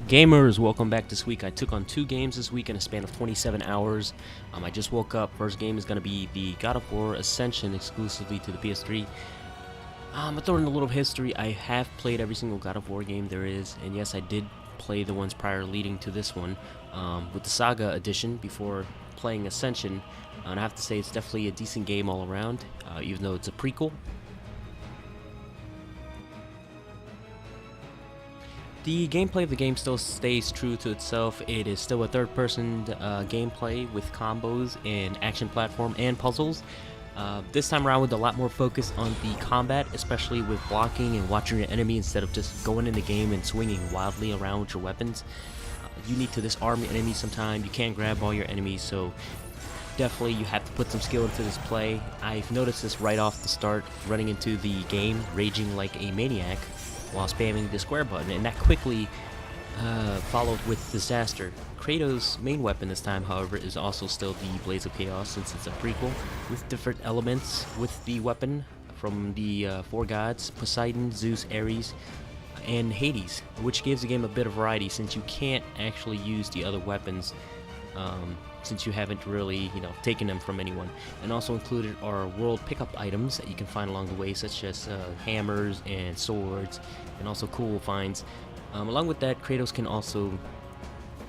Gamers, welcome back this week. I took on 2 games this week in a span of 27 hours. I just woke up. First game is going to be the God of War Ascension exclusively to the PS3. I'm going to throw in a little history. I have played every single God of War game there is, and yes, I did play the ones prior leading to this one with the Saga edition before playing Ascension. And I have to say it's definitely a decent game all around, even though it's a prequel. The gameplay of the game still stays true to itself. It is still a third-person gameplay with combos and action platform and puzzles. This time around with a lot more focus on the combat, especially with blocking and watching your enemy instead of just going in the game and swinging wildly around with your weapons. You need to disarm your enemies sometime. You can't grab all your enemies, so definitely you have to put some skill into this play. I've noticed this right off the start, running into the game, raging like a maniac while spamming the square button, and that quickly followed with disaster. Kratos' main weapon this time, however, is also still the Blaze of Chaos, since it's a prequel, with different elements with the weapon from the 4 gods, Poseidon, Zeus, Ares, and Hades, which gives the game a bit of variety since you can't actually use the other weapons since you haven't really, taken them from anyone. And also included are world pickup items that you can find along the way, such as hammers and swords, and also cool finds. Along with that, Kratos can also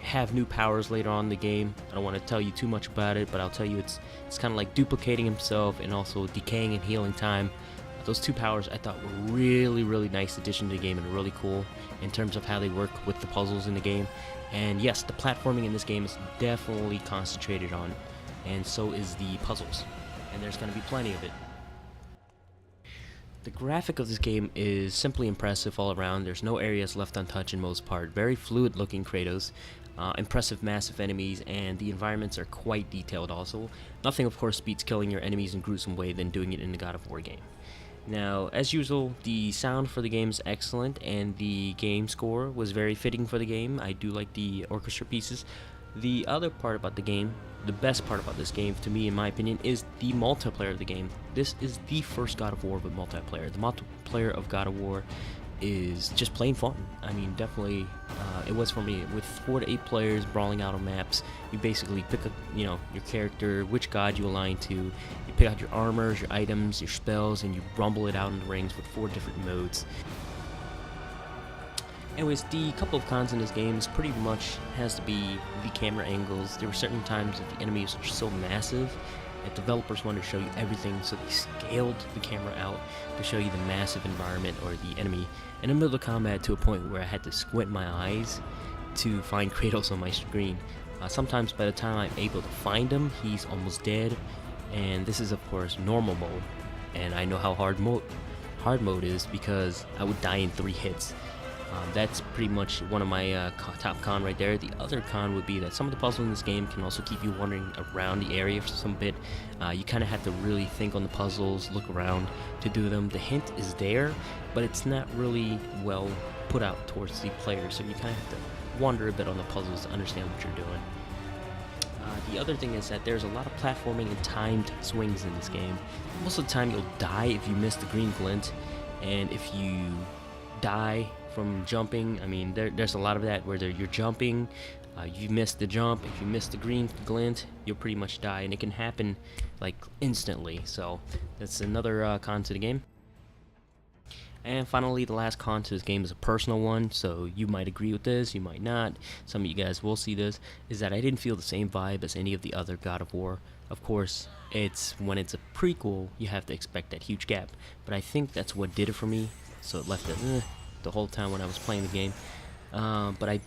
have new powers later on in the game. I don't want to tell you too much about it, but I'll tell you it's kind of like duplicating himself and also decaying and healing time. Those 2 powers I thought were really nice addition to the game and really cool in terms of how they work with the puzzles in the game. And yes, the platforming in this game is definitely concentrated on, and so is the puzzles, and there's going to be plenty of it. The graphic of this game is simply impressive all around. There's no areas left untouched in most part. Very fluid looking Kratos, impressive massive enemies, and the environments are quite detailed also. Nothing of course beats killing your enemies in a gruesome way than doing it in the God of War game. Now, as usual, the sound for the game is excellent, and the game score was very fitting for the game. I do like the orchestra pieces. The other part about the game, the best part about this game, to me, in my opinion, is the multiplayer of the game. This is the first God of War with multiplayer. The multiplayer of God of War is just plain fun. I mean, definitely, it was for me. With 4 to 8 players brawling out on maps, you basically pick up, your character, which god you align to. You pick out your armors, your items, your spells, and you rumble it out in the rings with 4 different modes. Anyways, the couple of cons in this game is pretty much has to be the camera angles. There were certain times that the enemies are so massive that developers wanted to show you everything, so they scaled the camera out to show you the massive environment or the enemy in the middle of combat to a point where I had to squint my eyes to find Kratos on my screen. Sometimes by the time I'm able to find him, he's almost dead, and this is of course normal mode, and I know how hard mode is because I would die in 3 hits. That's pretty much one of my top con right there. The other con would be that some of the puzzles in this game can also keep you wandering around the area for some bit. You kind of have to really think on the puzzles, look around to do them. The hint is there, but it's not really well put out towards the player, so you kind of have to wander a bit on the puzzles to understand what you're doing. The other thing is that there's a lot of platforming and timed swings in this game. Most of the time you'll die if you miss the green glint, and if you die from jumping, I mean, there's a lot of that where you're jumping, you miss the jump, if you miss the green glint, you'll pretty much die, and it can happen like instantly, so that's another con to the game. And finally, the last con to this game is a personal one, so you might agree with this, you might not, some of you guys will see this, is that I didn't feel the same vibe as any of the other God of War. Of course, when it's a prequel, you have to expect that huge gap, but I think that's what did it for me, so it left it the whole time when I was playing the game. But I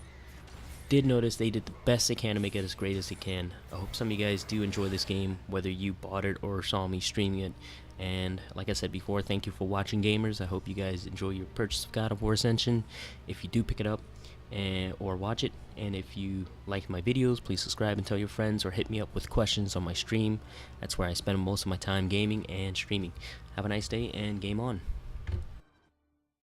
did notice they did the best they can to make it as great as they can. I hope some of you guys do enjoy this game, whether you bought it or saw me streaming it. And like I said before, thank you for watching, gamers. I hope you guys enjoy your purchase of God of War Ascension if you do pick it up or watch it. And if you like my videos, please subscribe and tell your friends, or hit me up with questions on my stream. That's where I spend most of my time gaming and streaming. Have a nice day and game on.